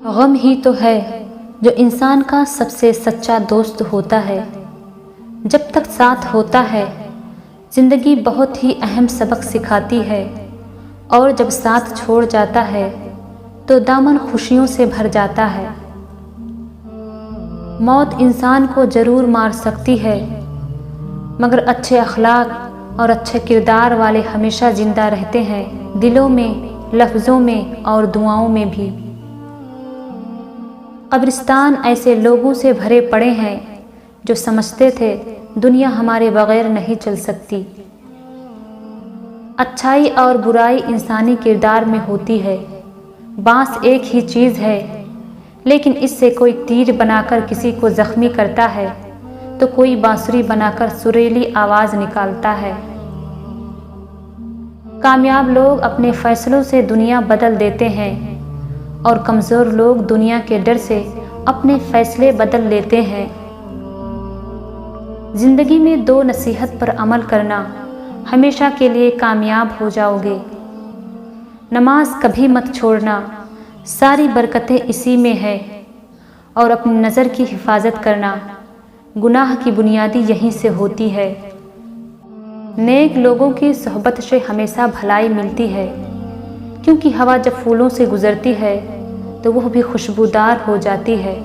غم ہی تو ہے جو انسان کا سب سے سچا دوست ہوتا ہے۔ جب تک ساتھ ہوتا ہے زندگی بہت ہی اہم سبق سکھاتی ہے، اور جب ساتھ چھوڑ جاتا ہے تو دامن خوشیوں سے بھر جاتا ہے۔ موت انسان کو ضرور مار سکتی ہے، مگر اچھے اخلاق اور اچھے کردار والے ہمیشہ زندہ رہتے ہیں، دلوں میں، لفظوں میں اور دعاؤں میں بھی۔ قبرستان ایسے لوگوں سے بھرے پڑے ہیں جو سمجھتے تھے دنیا ہمارے بغیر نہیں چل سکتی۔ اچھائی اور برائی انسانی کردار میں ہوتی ہے۔ بانس ایک ہی چیز ہے، لیکن اس سے کوئی تیر بنا کر کسی کو زخمی کرتا ہے تو کوئی بانسری بنا کر سریلی آواز نکالتا ہے۔ کامیاب لوگ اپنے فیصلوں سے دنیا بدل دیتے ہیں، اور کمزور لوگ دنیا کے ڈر سے اپنے فیصلے بدل لیتے ہیں۔ زندگی میں 2 نصیحت پر عمل کرنا، ہمیشہ کے لیے کامیاب ہو جاؤ گے۔ نماز کبھی مت چھوڑنا، ساری برکتیں اسی میں ہے، اور اپنی نظر کی حفاظت کرنا، گناہ کی بنیادی یہیں سے ہوتی ہے۔ نیک لوگوں کی صحبت سے ہمیشہ بھلائی ملتی ہے، کیونکہ ہوا جب پھولوں سے گزرتی ہے تو وہ بھی خوشبودار ہو جاتی ہے۔